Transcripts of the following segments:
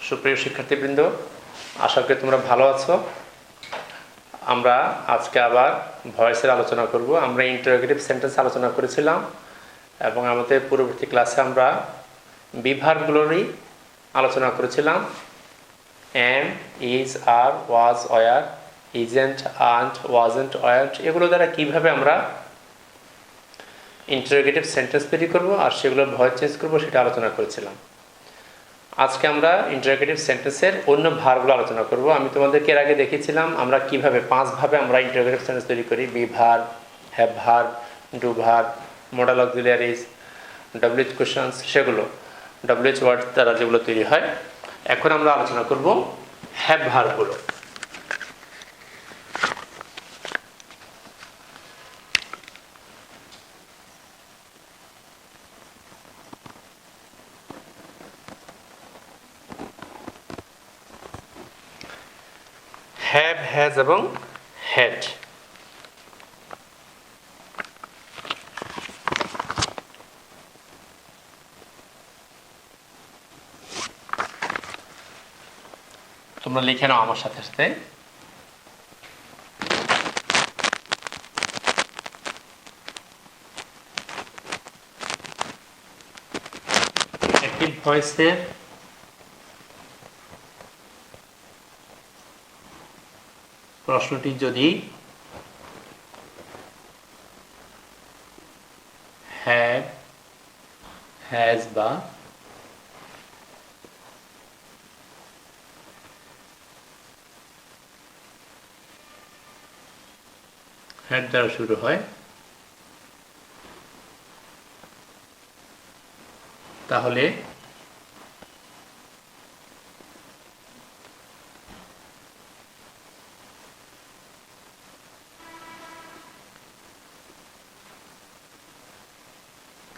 সুপ্রিয় শিক্ষার্থীবৃন্দ, আশা করি তোমরা ভালো আছো। আমরা আজকে আবার ভয়েসের আলোচনা করব। আমরা ইন্টারোগেটিভ সেন্টেন্স আলোচনা করেছিলাম এবং আমাদের পূর্ববর্তী ক্লাসে আমরা বিভাগগুলোরই আলোচনা করেছিলাম। Am, is, are, was, were, isn't, aren't, wasn't, weren't, এগুলো দ্বারা কীভাবে আমরা ইন্টারোগেটিভ সেন্টেন্স তৈরি করব আর সেগুলোর ভয়েস চেঞ্জ করব সেটা আলোচনা করেছিলাম। আজকে আমরা ইন্টারোগেটিভ সেন্টেন্সের অন্য ভার্বগুলো আলোচনা করব। আমি তোমাদেরকে এর আগে দেখিয়েছিলাম আমরা কিভাবে 5 ভাবে আমরা ইন্টারোগেটিভ সেন্টেন্স তৈরি করি: be verb, have verb, do verb, modal auxiliaries, ডব্লিউএইচ কোয়েশ্চনস, সেগুলো ডব্লিউএইচ ওয়ার্ড দ্বারা যেগুলো তৈরি হয়। এখন আমরা আলোচনা করব হ্যাভ ভার্বগুলো। হ্যাভ, হ্যাজ এবং হ্যাড। তোমরা লিখে নাও আমার সাথে সাথে। অ্যাক্টিভ ভয়েসের প্রশ্নটি যদি হ্যাভ, হ্যাজ বা হ্যাড দ্বারা শুরু হয়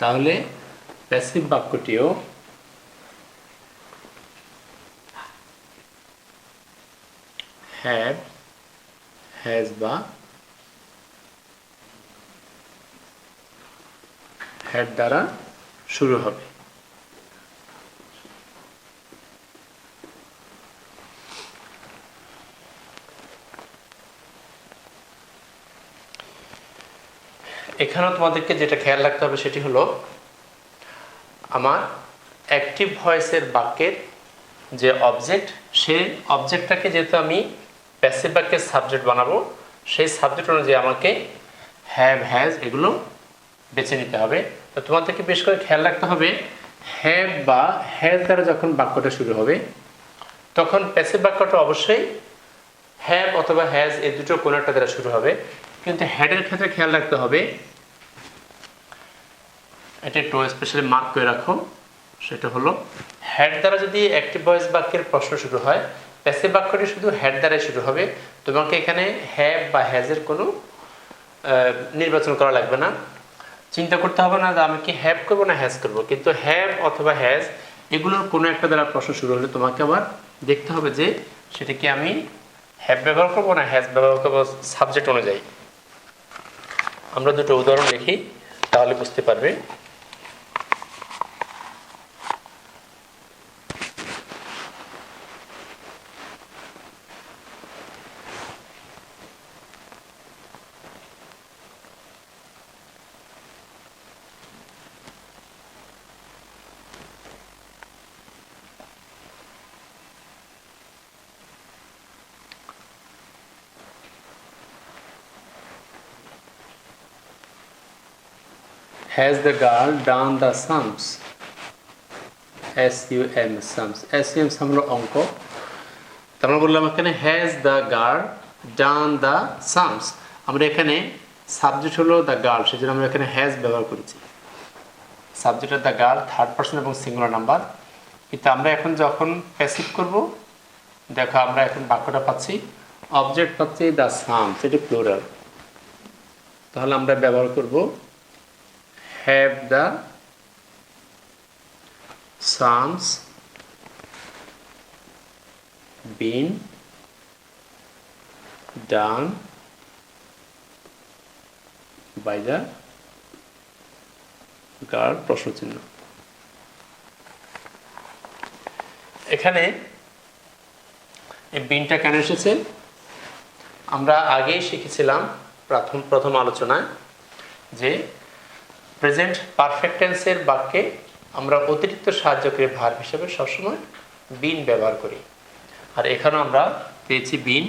তাহলে প্যাসিভ বাক্যটিও হ্যাভ, হ্যাজ বা হ্যাড দ্বারা শুরু হবে। এখানেও তোমাদেরকে যেটা খেয়াল রাখতে হবে সেটি হলো আমার অ্যাক্টিভ ভয়েসের বাক্যের যে অবজেক্ট, সেই অবজেক্টটাকে যেহেতু আমি প্যাসিভ বাক্যের সাবজেক্ট বানাবো, সেই সাবজেক্ট অনুযায়ী আমাকে হ্যাভ, হ্যাজ এগুলো বেছে নিতে হবে। তো তোমাদেরকে বেশ করে খেয়াল রাখতে হবে হ্যাভ বা হ্যাজ দ্বারা যখন বাক্যটা শুরু হবে তখন প্যাসিভ বাক্যটা অবশ্যই হ্যাভ অথবা হ্যাজ এই দুটো কোনো একটা দ্বারা শুরু হবে। কিন্তু হ্যাডের ক্ষেত্রে খেয়াল রাখতে হবে, এটা একটু স্পেশালি মার্ক করে রাখো, সেটা হলো হ্যাড দ্বারা যদি অ্যাক্টিভ ভয়েস বাক্যের প্রশ্ন শুরু হয়, প্যাসিভ বাক্যটি শুধু হ্যাড দ্বারাই শুরু হবে। তোমাকে এখানে হ্যাভ বা হ্যাজের কোনো নির্বাচন করা লাগবে না, চিন্তা করতে হবে না যে আমি কি হ্যাভ করবো না হ্যাজ করবো। কিন্তু হ্যাভ অথবা হ্যাজ এগুলোর কোনো একটা দ্বারা প্রশ্ন শুরু হলে তোমাকে আবার দেখতে হবে যে সেটা কি আমি হ্যাভ ব্যবহার করবো না হ্যাজ ব্যবহার করবো সাবজেক্ট অনুযায়ী। আমরা দুটো উদাহরণ লিখি, তাহলে বুঝতে পারবে। Has the girl done the sums? S-U-M, sums. S-U-M হলো অঙ্ক। তারপর বললাম এখানে has the girl done the sums। আমরা এখানে সাবজেক্ট হলো দ্য গার্ল, সেজন্য আমরা এখানে has ব্যবহার করেছি। Subject the girl, third person এবং সিঙ্গুলার নাম্বার। কিন্তু আমরা এখন যখন প্যাসিভ করব, দেখো আমরা এখন বাক্যটা পাচ্ছি, অবজেক্ট পাচ্ছি দ্য সামস, এটি প্লুরাল। তাহলে আমরা ব্যবহার করব have the sums been done by the girl প্রশ্নচিহ্ন। এখানে এই বিনটা কেন এসেছে? আমরা আগেই শিখেছিলাম প্রথম আলোচনায় যে প্রেজেন্ট পারফেক্ট টেন্সের বাক্যে আমরা অতিরিক্ত সাহায্যকারী ভার্ব হিসেবে সবসময় বিন ব্যবহার করি। আর এখানেও আমরা পেয়েছি been.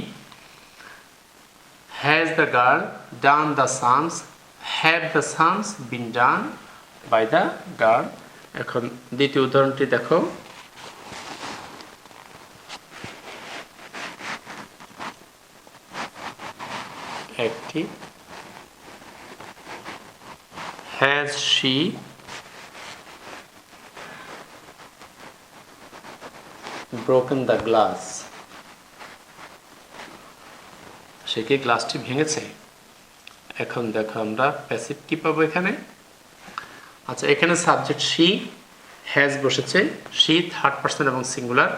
Has the girl done the sums, have the sums been done by the girl. এখন দ্বিতীয় উদাহরণটি দেখো। একটি has she broken the glass? সে কি গ্লাসটি ভেঙেছে? এখন দেখো আমরা প্যাসিভ কি পাবো এখানে। আচ্ছা, এখানে সাবজেক্ট she, has বসেছে, she থার্ড পারসন এবং সিঙ্গুলার।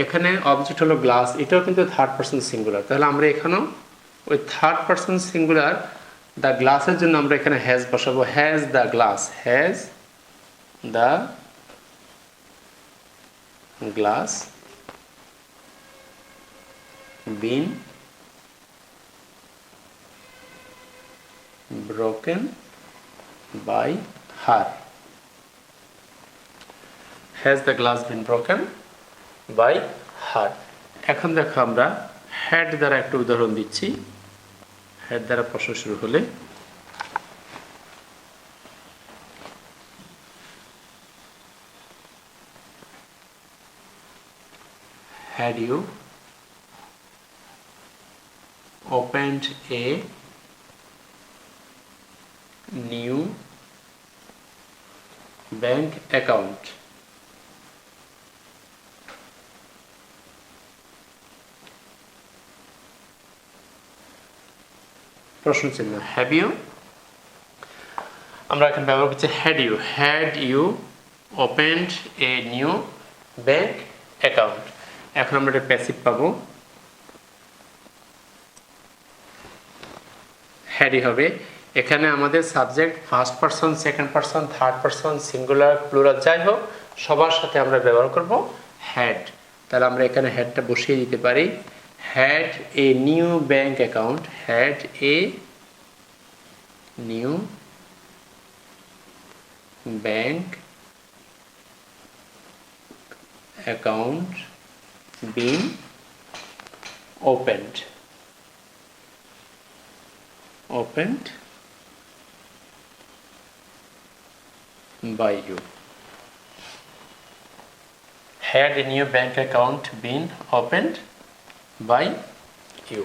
এখানে অবজেক্ট হলো গ্লাস, এটাও কিন্তু থার্ড পারসন সিঙ্গুলার। তাহলে আমরা এখানেও ওই থার্ড পারসন সিঙ্গুলার দ্য গ্লাসের জন্য আমরা এখানে হ্যাজ বসাবো। Has the glass, has the glass been broken by her. Has the glass been broken by her. এখন দেখো আমরা হ্যাড দ্বারা একটা উদাহরণ দিচ্ছি। হ্যাড দ্বারা প্রশ্ন শুরু হলে had you opened a new bank account? প্রশ্ন চিহ্ন হ্যাভ ইউ, আমরা এখন ব্যবহার করছি had you opened a new bank account. এখন আমরা এটা প্যাসিভ পাবো। হ্যাডই হবে। এখানে আমাদের subject first person, second person, third person, singular, plural যাই হোক সবার সাথে আমরা ব্যবহার করব হ্যাড। তাহলে আমরা এখানে হ্যাডটা বসিয়ে দিতে পারি। had a new bank account, had a new bank account been opened by you. Had a new bank account been opened by you.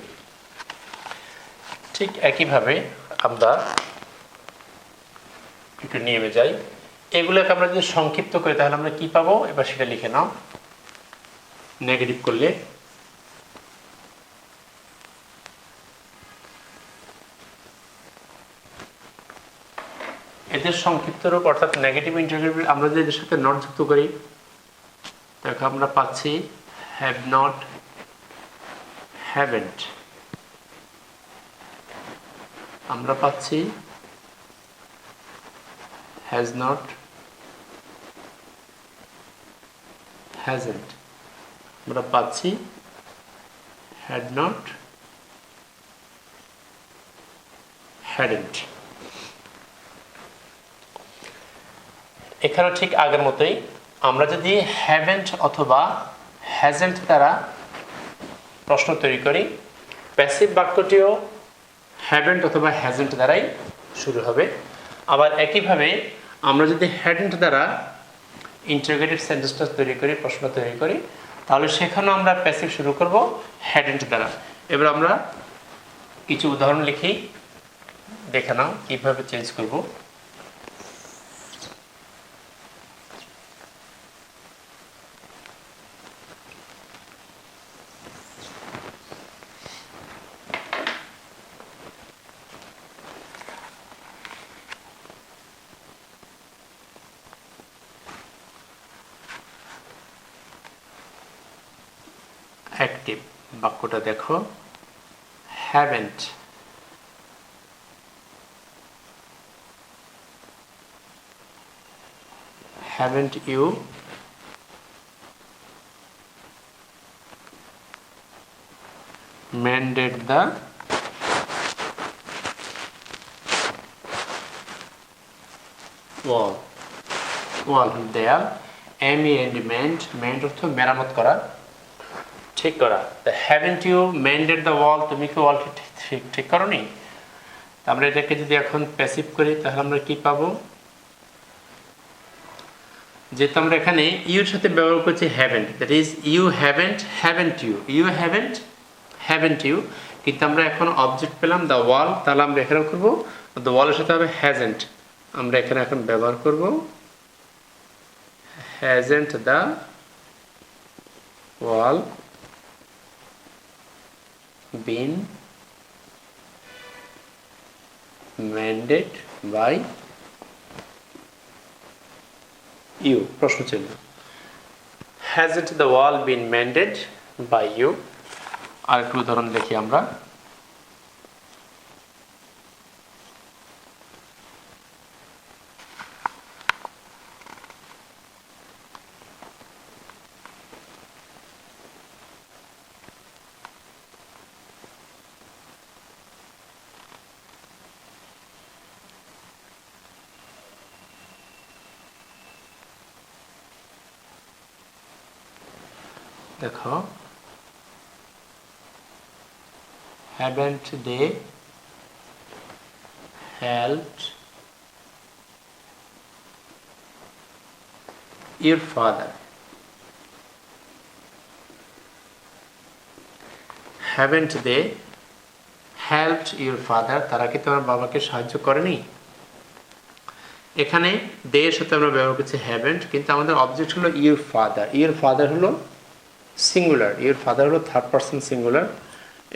ঠিক একইভাবে আমরা একটু নিয়মে যাই। এগুলোকে আমরা যদি সংক্ষিপ্ত করি তাহলে আমরা কি পাবো এবার সেটা লিখে নাও। নেগেটিভ করলে এদের সংক্ষিপ্ত রূপ অর্থাৎ নেগেটিভ ইন্টারোগেটিভ আমরা যদি এদের সাথে নট যুক্ত করি দেখো আমরা পাচ্ছি হ্যাভ নট, haven't, আমরা পাচ্ছি has not, hasn't, আমরা পাচ্ছি had not, hadn't। এখানে ঠিক আগের মতোই আমরা যদি haven't অথবা hasn't দ্বারা প্রশ্ন তৈরি করি প্যাসিভ বাক্যটিও haven't অথবা hasn't দ্বারাই শুরু হবে। আবার একইভাবে আমরা যদি hadn't দ্বারা ইন্টারোগেটিভ সেন্টেন্সটা তৈরি করি, প্রশ্ন তৈরি করি, তাহলে সেখানেও আমরা প্যাসিভ শুরু করব hadn't দ্বারা। এবার আমরা কিছু উদাহরণ লিখি, দেখে নাও কীভাবে চেঞ্জ করব। অ্যাক্টিভ বাক্যটা দেখো haven't, haven't you mended the wall দেয়াল mend অর্থ মেরামত করা, ঠিক করা। haven't you mended the wall, তুমি কি ওয়ালটি ঠিক করোনি? আমরা এটাকে যদি এখন প্যাসিভ করি তাহলে আমরা কি পাবো? যেহেতু আমরা এখানে ইউর সাথে ব্যবহার করছি haven't, that is you haven't you, কিন্তু আমরা এখন অবজেক্ট পেলাম the wall, তাহলে আমরা এখানে করব the wall এর সাথে হবে hasn't, আমরা এখানে এখন ব্যবহার করব hasn't the wall been mended by you, প্রশ্ন চিহ্ন। hasn't the wall been mended by you? আরেকটু উদাহরণ দেখি আমরা। দেখো, haven't they helped your father? haven't they helped your father? তারা কি তোমার বাবাকে সাহায্য করেনি? এখানে they এর সাথে আমরা ব্যবহার করছি haven't, কিন্তু আমাদের অবজেক্ট হলো your father হলো সিঙ্গুলার, your father হলো থার্ড পারসন সিঙ্গুলার।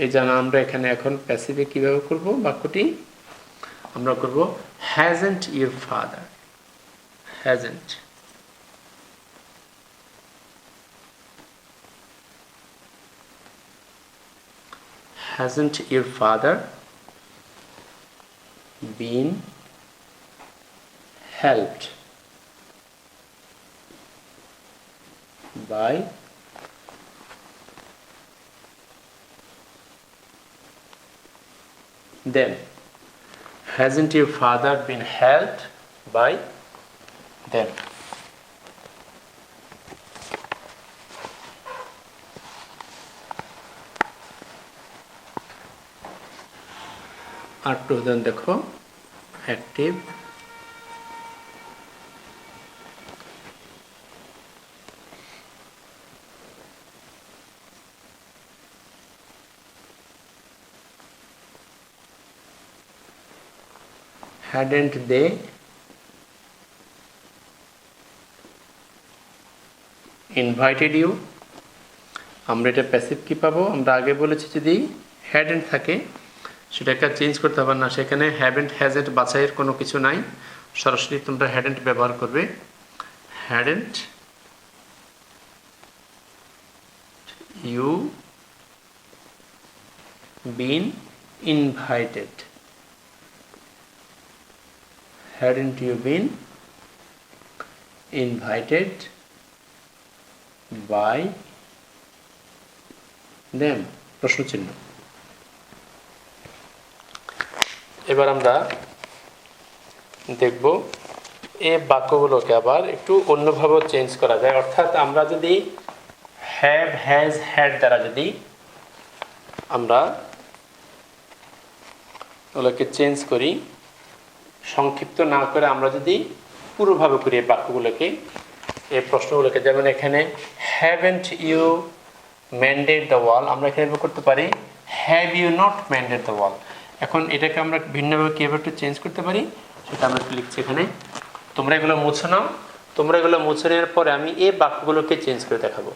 এই জন্য আমরা এখানে এখন প্যাসিভে কি ব্যবহার করব? বাক্যটি আমরা করব hasn't your father, hasn't your father been helped by them? Hasn't your father been helped by them? আর টু দেন দেখো, active hadn't they invited you? আমরা এটা প্যাসিভ কি পাবো? আমরা আগে বলেছি যদি hadn't থাকে সেটাকে চেঞ্জ করতে হবে না, সেখানে haven't hasn't বাছাইয়ের কোনো কিছু নাই, সরাসরি তোমরা hadn't ব্যবহার করবে। hadn't you been invited? Hadn't you been invited by them? প্রশ্ন চিহ্ন। এবার আমরা দেখব এই বাক্যগুলোকে আবার একটু অন্যভাবে চেঞ্জ করা যায়, অর্থাৎ আমরা যদি হ্যাভ, হ্যাজ, হ্যাড দ্বারা যদি আমরা ওগুলোকে চেঞ্জ করি, সংক্ষিপ্ত না করে আমরা যদি পুরোভাবে করি এই বাক্যগুলোকে, এই প্রশ্নগুলোকে, যেমন এখানে haven't you mended the wall, আমরা এখানে করতে পারি have you not mended the wall। এখন এটাকে আমরা ভিন্নভাবে কীভাবে একটু চেঞ্জ করতে পারি সেটা আমরা লিখছি এখানে। তোমরা এগুলো মুছে নাও, তোমরা এগুলো মুছে নেওয়ার পরে আমি এই বাক্যগুলোকে চেঞ্জ করে দেখাবো।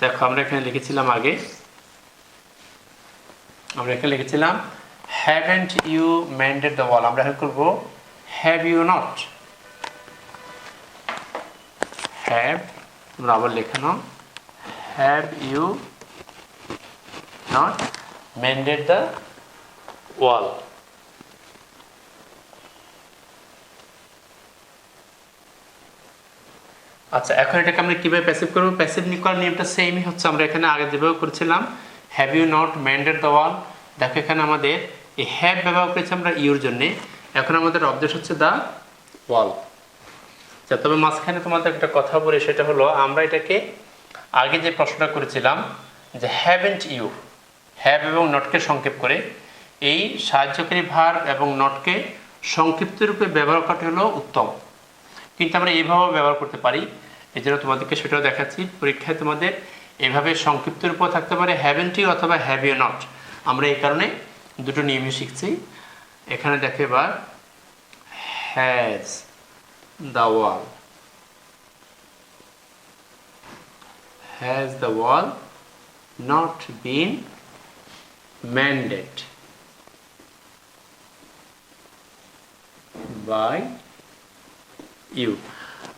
দেখো, আমরা এখানে লিখেছিলাম আগে, আমরা এখানে লিখেছিলাম haven't you mended the wall, আমরা এখন করব have you not, have, তোমরা আবার লেখে নাও have you not mended the wall। আচ্ছা, এখন এটাকে আমরা কিভাবে প্যাসিভ করব? প্যাসিভ করার নিয়মটা সেমই হচ্ছে, আমরা এখানে আগে যেভাবে করেছিলাম, হ্যাভ ইউ নট মেন্ডেড দ্য ওয়াল। দেখো এখানে আমাদের এই হ্যাভ ব্যবহার করেছি আমরা ইউর জন্যে, এখন আমাদের অবজেক্ট হচ্ছে দ্য ওয়াল। আচ্ছা, তবে মাঝখানে তোমাদের একটা কথা বলি, সেটা হলো আমরা এটাকে আগে যে প্রশ্নটা করেছিলাম যে হ্যাভেন্ট ইউ, হ্যাভ এবং নটকে সংক্ষেপ করে, এই সাহায্যকারী ভার্ব এবং নটকে সংক্ষিপ্ত রূপে ব্যবহার করাটা হলো উত্তম, কিন্তু আমরা এইভাবেও ব্যবহার করতে পারি। এই জন্য তোমাদেরকে সেটাও দেখাচ্ছি। পরীক্ষায় তোমাদের এভাবে সংক্ষিপ্ত রূপও থাকতে পারে, হ্যাভেন্ট ইউ অথবা হ্যাভ ইউ নট। আমরা এই কারণে দুটো নিয়মই শিখছি। এখানে দেখো এবার has the wall, has the wall not been mended by you?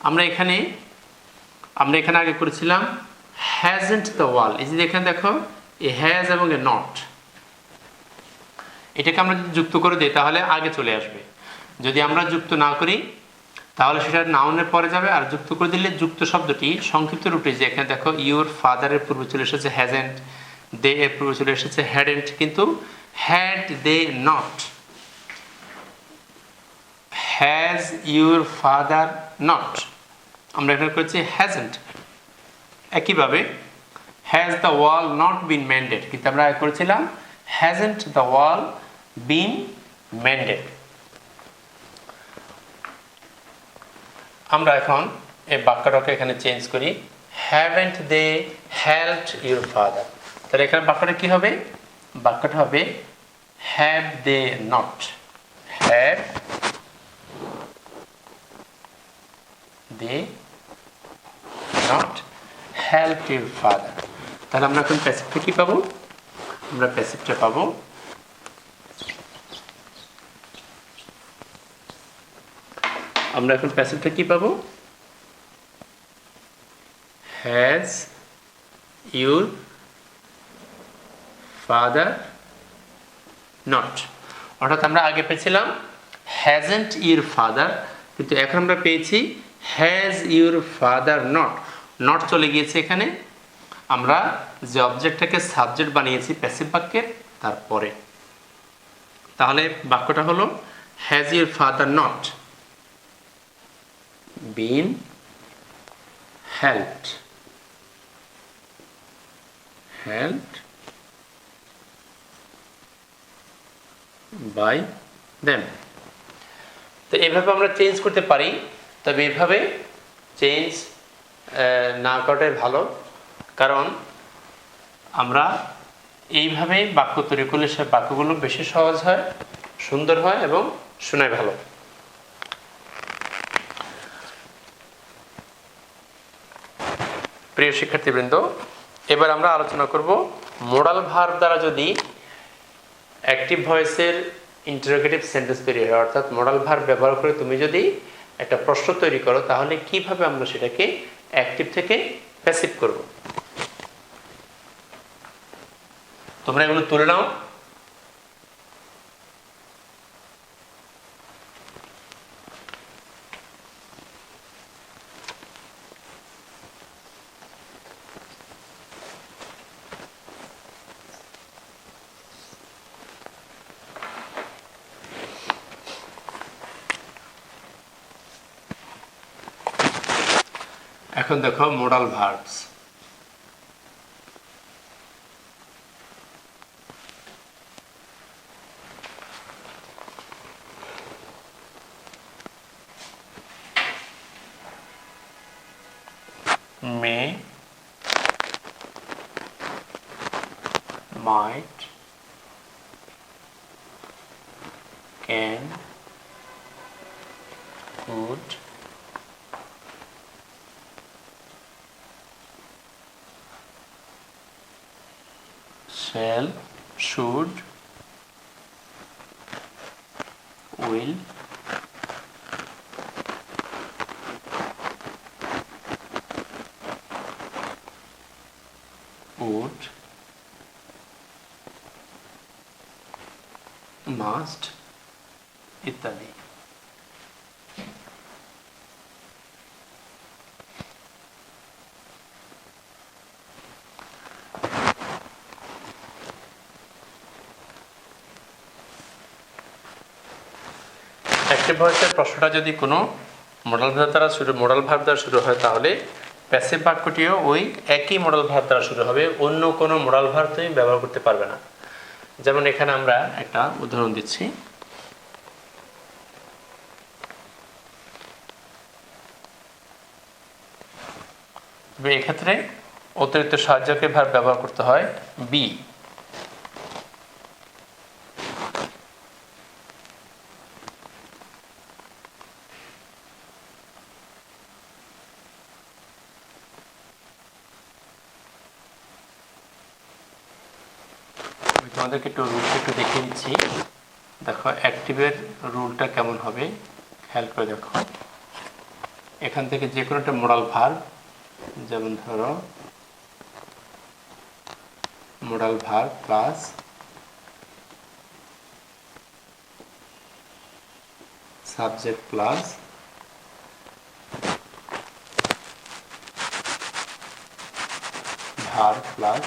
আমরা এখানে আগে করেছিলাম hasn't the wall, এই যে এখানে দেখো এ has এবং এ not, এটাকে আমরা যদি যুক্ত করে দিই তাহলে আগে চলে আসবে। যদি আমরা যুক্ত না করি তাহলে সেটা নাউনের পরে যাবে, আর যুক্ত করে দিলে যুক্ত শব্দটি সংক্ষিপ্ত রূপে, যে এখানে দেখো ইউর ফাদারের পূর্বে চলে এসেছে হ্যাজেন্ট, দে এর পূর্বে চলে এসেছে হ্যাডেন্ট, কিন্তু had they not, has your father not, আমরা এখানে করেছি হ্যাজেন্ট। একইভাবে has the wall not been mended, কিন্তু আমরা করেছিলাম হ্যাজেন্ট দ্য ওয়াল বিন মেন্ডেড। আমরা এখন এই বাক্যটাকে এখানে চেঞ্জ করি, haven't they helped your father. তাহলে এখানে বাক্যটা কি হবে? বাক্যটা হবে have they not, have they not helped your father. তাহলে আমরা এখন প্যাসিভটা কি পাবো? আমরা প্যাসিভটা পাবো আমরা এখন প্যাসিভটা কি পাবো? হ্যাজ ইউর ফাদার নট, অর্থাৎ আমরা আগে পেয়েছিলাম হ্যাজেন্ট ইউর ফাদার, কিন্তু এখন আমরা পেয়েছি has your father not, not চলে গিয়েছে এখানে। আমরা যে অবজেক্টটাকে সাবজেক্ট বানিয়েছি প্যাসিভ বাক্যের তারপরে, তাহলে বাক্যটা হলো has your father not been helped by them। তো এভাবে আমরা চেঞ্জ করতে পারি, তবে এভাবে চেঞ্জ না করাটাই ভালো, কারণ আমরা এইভাবে বাক্য তৈরি করলে সে বাক্যগুলো বেশি সহজ হয়, সুন্দর হয় এবং শোনায় ভালো। প্রিয় শিক্ষার্থীবৃন্দ, এবার আমরা আলোচনা করব মোডাল ভার্ব দ্বারা যদি অ্যাক্টিভ ভয়েসের ইন্টারোগেটিভ সেন্টেন্স তৈরি হয়, অর্থাৎ মোডাল ভার্ব ব্যবহার করে তুমি যদি একটা প্রশ্ন তৈরি করো, তাহলে কিভাবে আমরা সেটাকে অ্যাক্টিভ থেকে প্যাসিভ করব। তোমরা এগুলো তুলে নাও। এখন দেখো modal verbs. may, might, can, could, shall, should, will, would, must ইত্যাদি। অ্যাক্টিভ ভয়েসের প্রশ্নটা যদি কোনো মডাল ভার্ব দ্বারা শুরু হয়, তাহলে প্যাসিভ বাক্যটিও ওই একই মডাল ভার্ব দ্বারা শুরু হবে, অন্য কোনো মডাল ভার্ব তুমি ব্যবহার করতে পারবে না। যেমন এখানে আমরা একটা উদাহরণ দিচ্ছি। এক্ষেত্রে অতিরিক্ত সাহায্যকে ভার্ব ব্যবহার করতে হয় বি। তোমাদেরকে একটু রুলটা একটু দেখিয়ে দিচ্ছি। দেখো অ্যাক্টিভের রুলটা কেমন হবে, খেয়াল করে দেখো। এখান থেকে যে কোনো একটা মোডাল ভার্ব, যেমন ধরো modal verb plus subject plus verb plus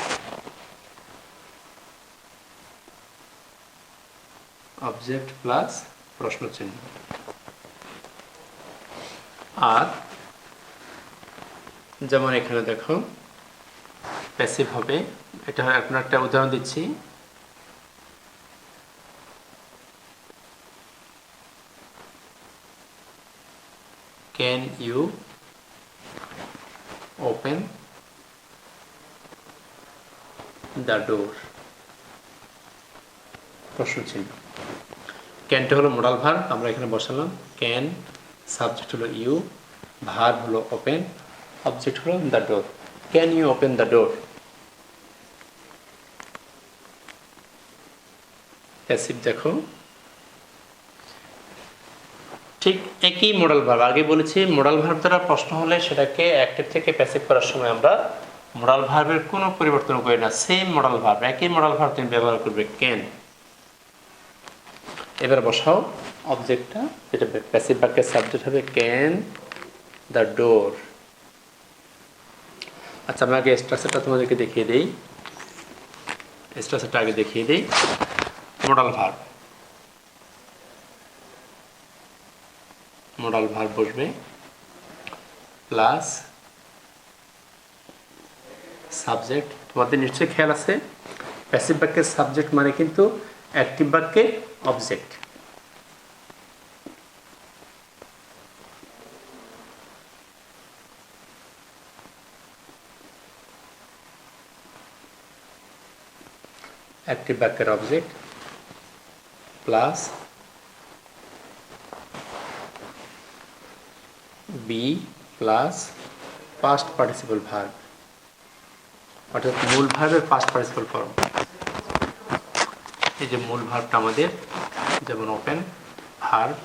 object plus প্রশ্ন চিহ্ন। আর যেমন এখানে দেখো প্যাসিভ হবে, এটা এখন একটা উদাহরণ দিচ্ছি। Can you open the door, প্রশ্ন চিহ্ন। ক্যানটা হলো মোডাল ভার্ব, আমরা এখানে বসালাম ক্যান, সাবজেক্ট হলো ইউ, ভার্ব হলো ওপেন, অবজেক্ট হলো the door. Can you open the door. Passive দেখো ঠিক একই মোডাল ভার্ব, আগে বলেছি মোডাল ভার্ব দ্বারা প্রশ্ন হলে সেটাকে অ্যাক্টিভ থেকে প্যাসিভ করার সময় আমরা মোডাল ভার্বের কোনো পরিবর্তন করি না, সেম মোডাল ভার্ব, একই মোডাল ভার্ব তুমি ব্যবহার করবে ক্যান। এবার বসাও অবজেক্টটা, যেটা প্যাসিভ বাক্যের সাবজেক্ট হবে ক্যান দ্য ডোর। আচ্ছা আমি আগে স্ট্রাকচারটা তোমাদেরকে দেখিয়ে দিই। স্ট্রাকচারটা আগে দেখিয়ে দিই। মোডাল ভার্ব, মোডাল ভার্ব বসবে প্লাস সাবজেক্ট। তোমাদের নিশ্চয়ই খেয়াল আছে প্যাসিভ বাক্যের সাবজেক্ট মানে কিন্তু অ্যাক্টিভ বাক্যের অবজেক্ট। অ্যাক্টিভ বাক্যের object plus be plus past participle verb, অর্থাৎ মূল ভার্বের পাস্ট পার্টিসিপল ফর্ম। এই যে মূল ভার্বটা আমাদের, যেমন open verb,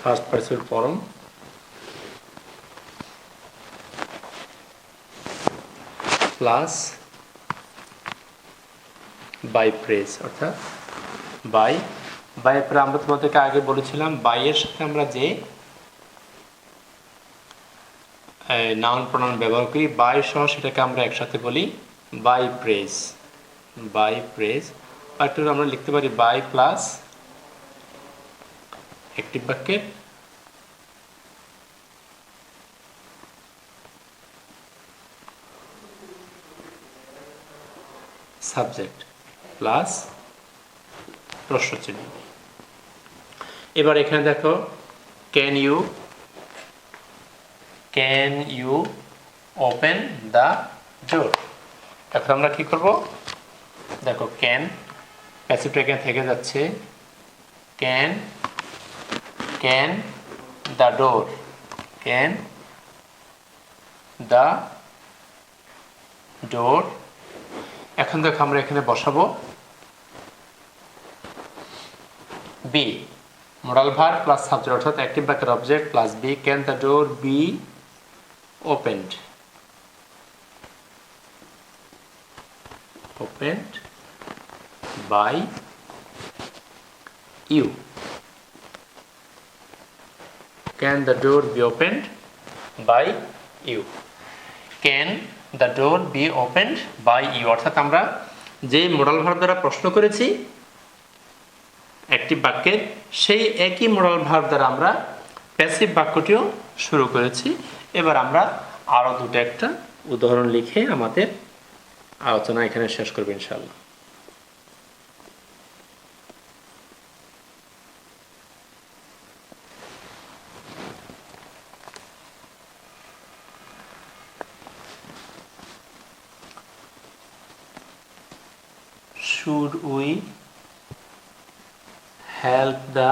first participle form plus by phrase, অর্থাৎ বাই পরে আমরা তোমাদেরকে আগে বলেছিলাম বাইয়ের সাথে আমরা যে নাউন প্রোনাউন ব্যবহার করি বাই সহ সেটাকে আমরা একসাথে বলি বাই প্রেজ। আর একটু আমরা লিখতে পারি বাই প্লাস অ্যাক্টিভ বাক্যের সাবজেক্ট প্লাস প্রশ্ন চিহ্ন। এবার এখানে দেখো can you open the door. এখন আমরা কি করব, দেখো ক্যান প্যাসিভটা এখানে থেকে যাচ্ছে, can the door, can the door. এখন দেখো আমরা এখানে বসাবো be, modal verb plus subject, অর্থাৎ অ্যাক্টিভ বাক্যের object plus be, can the door be opened by you. Can the door be opened by you. Can the door be opened by you, অর্থাৎ আমরা যে মোডাল ভার্ব দ্বারা প্রশ্ন করেছি active বাক্যের, সেই একই মোডাল ভার্ব দ্বারা আমরা প্যাসিভ বাক্যটিও শুরু করেছি। এবার আমরা আরও দুটো একটা উদাহরণ লিখে আমাদের আলোচনা এখানে শেষ করব ইনশাআল্লাহ। Should we help the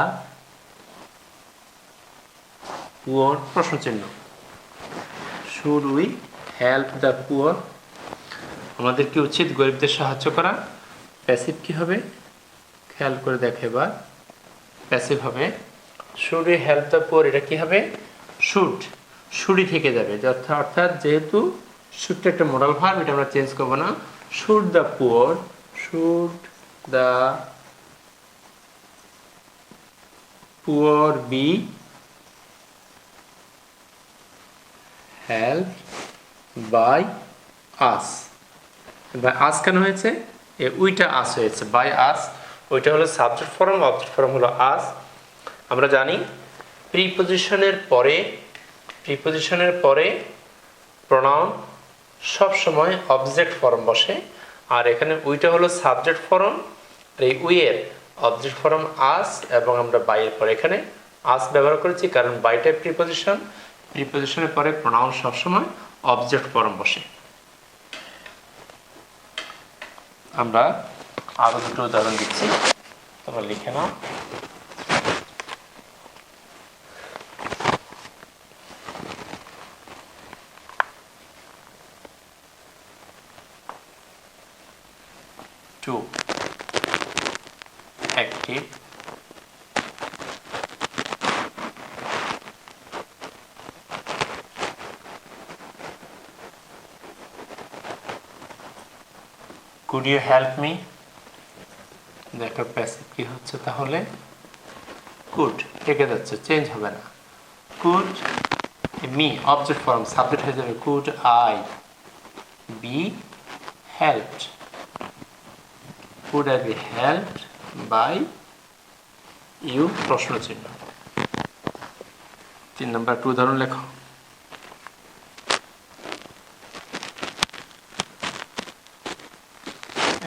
poor? প্রশ্ন চিহ্ন। Should we help the poor? আমাদের কি উচিত গরিবদের সাহায্য করা? প্যাসিভ কি হবে খেয়াল করে দেখে এবার। প্যাসিভ হবে should we help the poor, এটা কি হবে শুডই থেকে যাবে, অর্থাৎ যেহেতু শুডটা একটা মোডাল ভার্ব, এটা আমরা চেঞ্জ করব না। should the poor be helped by us? By us কেন হয়েছে? উইটা আস হয়েছে, বাই আস। ওইটা হলো সাবজেক্ট ফর্ম, অবজেক্ট ফর্ম হলো আস। আমরা জানি প্রিপজিশনের পরে প্রোনাউন সব সময় অবজেক্ট ফর্ম বসে, আর এখানে উইটা হলো সাবজেক্ট ফর্ম, এই উইয়ের অবজেক্ট ফর্ম আস, এবং আমরা বাইয়ের পরে এখানে আস ব্যবহার করেছি কারণ বাইটা প্রিপজিশনের পরে প্রোনাউন সবসময় অবজেক্ট ফর্ম বসে। আমরা আরো দুটো উদাহরণ দিচ্ছি, তোমরা লিখে নাও। Two active could you help me? দেখো প্যাসিভ কি হচ্ছে তাহলে, could থেকে যাচ্ছে, চেঞ্জ হবে না। could me object form, subject হয়ে যাবে could I be helped? could I be helped by you? প্রশ্ন চিহ্ন। 3 নম্বর একটু উদাহরণ লেখো।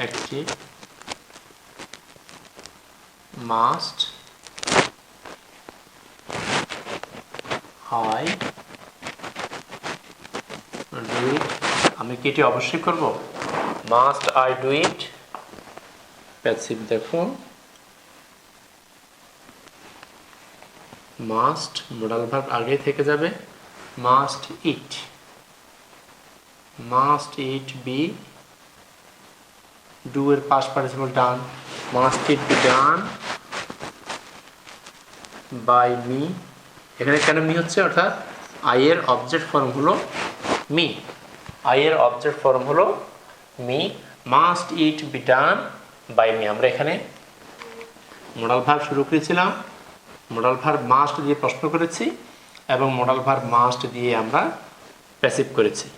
active must I do it? আমি কি এটি অবশ্যই করব? must I do it? Passive দেখো must মোডাল ভার্ব আগে থেকে যাবে, must it be do এর past participle done, must it be done by me? এখানে কেন মি হচ্ছে, অর্থাৎ আই এর অবজেক্ট ফর্ম হলো me, must it be done by me? আমরা এখানে মোডাল ভার্ব শুরু করেছিলাম, মোডাল ভার্ব মাস্ট দিয়ে প্রশ্ন করেছি, এবং মোডাল ভার্ব মাস্ট দিয়ে আমরা প্যাসিভ করেছি।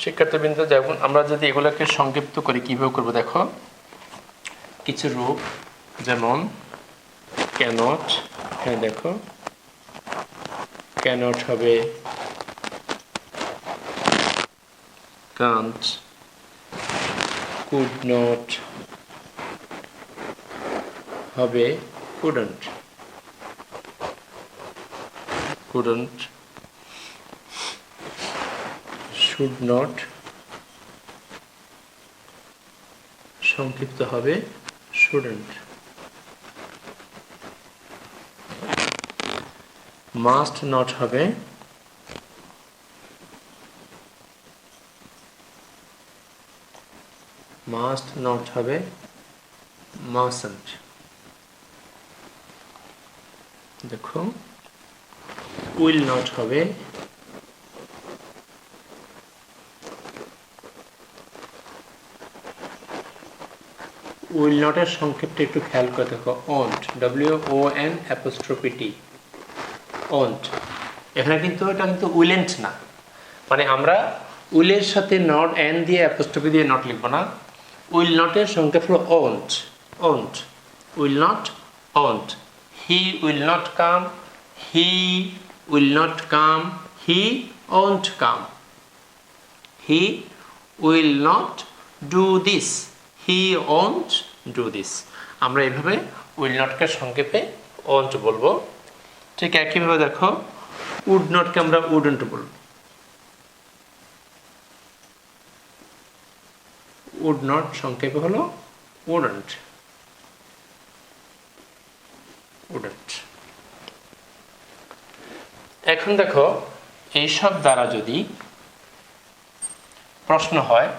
শিক্ষার্থীবৃন্দ, যেমন আমরা যদি এগুলোকে সংক্ষিপ্ত করি কিভাবে করবো দেখো, কিছু রূপ যেমন ক্যানট, হ্যাঁ দেখো ক্যানট হবে কান্ট, কুড নট হবে কুডন্ট, শুড নট সংক্ষিপ্ত হবে শুডন্ট, মাস্ট নট হবে মাস্টন্ট। দেখো উইল নট হবে উইল নটের সংক্ষেপটা একটু খেয়াল করে দেখো ওন্ট WON''T ওন্ট এখানে কিন্তু এটা কিন্তু উইলেন্ট না মানে আমরা উইলের সাথে নট এন দিয়ে অ্যাপোস্ট্রফি দিয়ে নট লিখবো না উইল নটের সংক্ষেপ হলো won't won't will not won't he will not come he will not come he won't come he will not do this he won't do this আমরা এইভাবে উইল নটকে সংক্ষেপে ওন্ট বলবো ঠিক একইভাবে দেখো উড নটকে আমরা উডন্ট বলবো উড নট সংক্ষেপে হলো উডন্ট উডন্ট এখন দেখো এইসব দ্বারা যদি প্রশ্ন হয়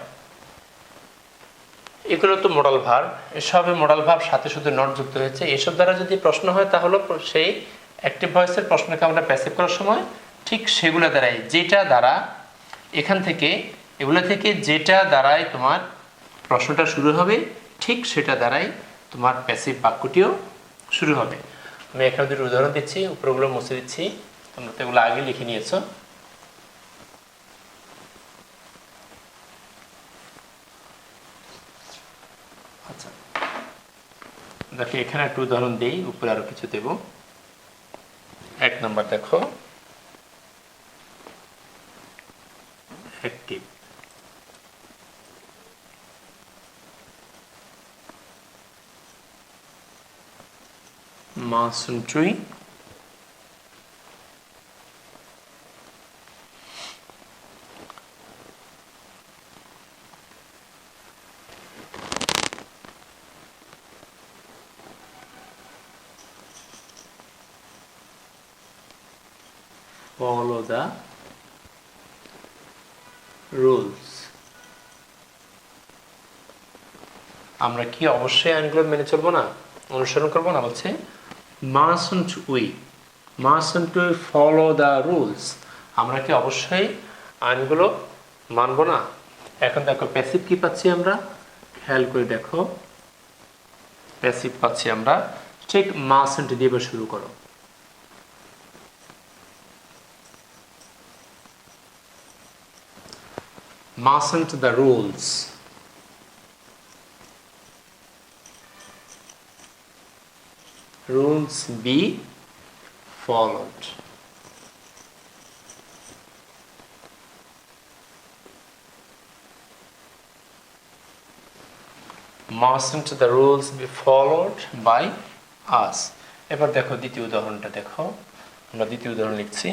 এগুলো তো মডাল ভার্ব এসবে মডাল ভার্ব সাথে শুধু নট যুক্ত হয়েছে এসব দ্বারা যদি প্রশ্ন হয় তাহলে সেই অ্যাক্টিভ ভয়েসের প্রশ্নকে আমরা প্যাসিভ করার সময় ঠিক সেগুলো দ্বারাই যেটা দ্বারা এখান থেকে এগুলো থেকে যেটা দ্বারাই তোমার প্রশ্নটা শুরু হবে ঠিক সেটা দ্বারাই তোমার প্যাসিভ বাক্যটিও শুরু হবে আমি এখানে দুটো উদাহরণ দিচ্ছি উপরগুলো মুছে দিচ্ছি তোমরা তো এগুলো আগে লিখে নিয়েছো আচ্ছা দেখো এখানে একটা উদাহরণ দিই উপরে আরো কিছু দেব এক নাম্বার দেখো active mustn't we follow the rules আমরা কি অবশ্যই আইনগুলো মেনে চলবো না অনুসরণ করবো না বলছে mustn't we follow the rules আমরা কি অবশ্যই আইনগুলো মানবো না এখন দেখো প্যাসিভ কি পাচ্ছি আমরা খেয়াল করে দেখো প্যাসিভ পাচ্ছি আমরা ঠিক mustn't দিয়ে শুরু করো mustn't the rules be followed mustn't the rules be followed by us এবার দেখো দ্বিতীয় উদাহরণটা দেখো আমরা দ্বিতীয় উদাহরণ লিখছি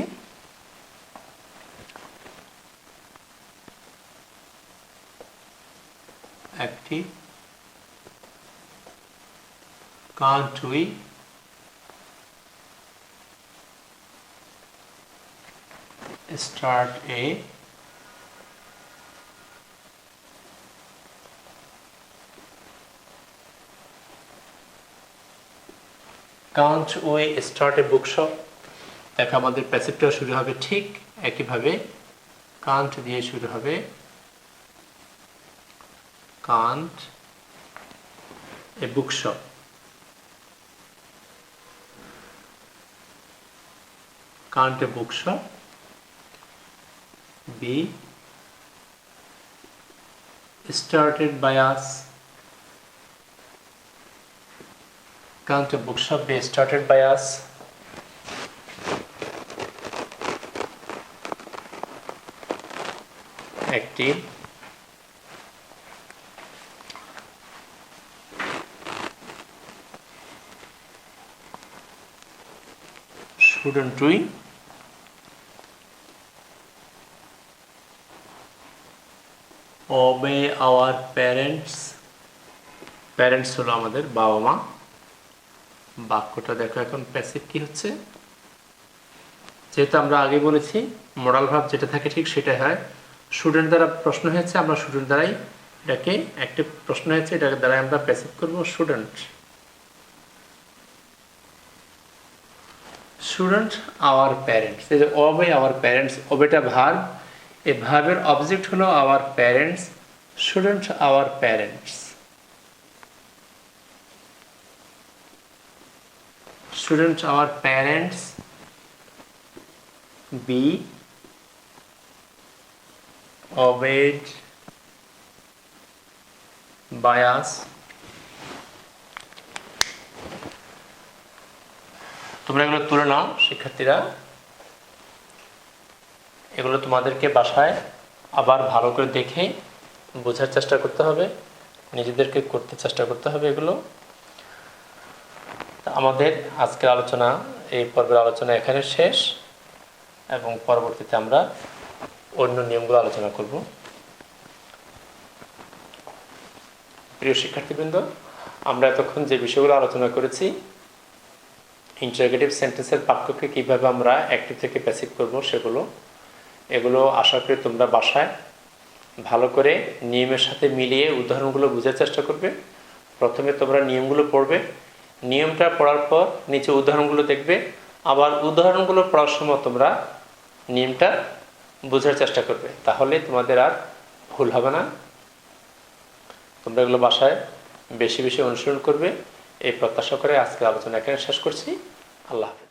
active can't we start a can't we start a bookshop দেখো আমাদের প্যাসিভটা শুরু হবে ঠিক একইভাবে can't দিয়ে শুরু হবে can't a bookshop can't a bookshop be started by us can't a bookshop be started by us active shouldn't we obey our parents parents হলো আমাদের বাবা মা বাক্যটা দেখো এখন প্যাসিভ কি হচ্ছে যেহেতু আমরা আগে বলেছি মডাল ভার্ব যেটা থাকে ঠিক সেটাই হয় স্টুডেন্ট দ্বারা প্রশ্ন হয়েছে আমরা স্টুডেন্ট দ্বারাই এটাকে একটা প্রশ্ন হয়েছে এটাকে দ্বারা আমরা প্যাসিভ করব স্টুডেন্ট শুডন্ট আওয়ার প্যারেন্টস, এই যে অবে আওয়ার প্যারেন্টস, অবেটা ভার্ব, এই ভার্বের অবজেক্ট হলো our parents, shouldn't our parents, shouldn't our parents be obeyed by us? তোমরা এগুলো তুলে নাও শিক্ষার্থীরা, এগুলো তোমাদেরকে বাসায় আবার ভালো করে দেখে বোঝার চেষ্টা করতে হবে, নিজেদেরকে করতে চেষ্টা করতে হবে এগুলো। আমাদের আজকের আলোচনা, এই পর্বের আলোচনা এখানে শেষ, এবং পরবর্তীতে আমরা অন্য নিয়মগুলো আলোচনা করব। প্রিয় শিক্ষার্থীবৃন্দ, আমরা এতক্ষণ যে বিষয়গুলো আলোচনা করেছি, ইন্টারোগেটিভ সেন্টেন্সের বাক্যকে কীভাবে আমরা অ্যাক্টিভ থেকে প্যাসিভ করব এগুলো আশা করি তোমরা বাসায় ভালো করে নিয়মের সাথে মিলিয়ে উদাহরণগুলো বোঝার চেষ্টা করবে। প্রথমে তোমরা নিয়মগুলো পড়বে, নিয়মটা পড়ার পর নিচে উদাহরণগুলো দেখবে, আবার উদাহরণগুলো পড়ার সময় তোমরা নিয়মটা বোঝার চেষ্টা করবে, তাহলে তোমাদের আর ভুল হবে না। তোমরা এগুলো বাসায় বেশি বেশি অনুসরণ করবে এই প্রত্যাশা করে আজকের আলোচনা এখানে শেষ করছি। আল্লাহ হাফেজ।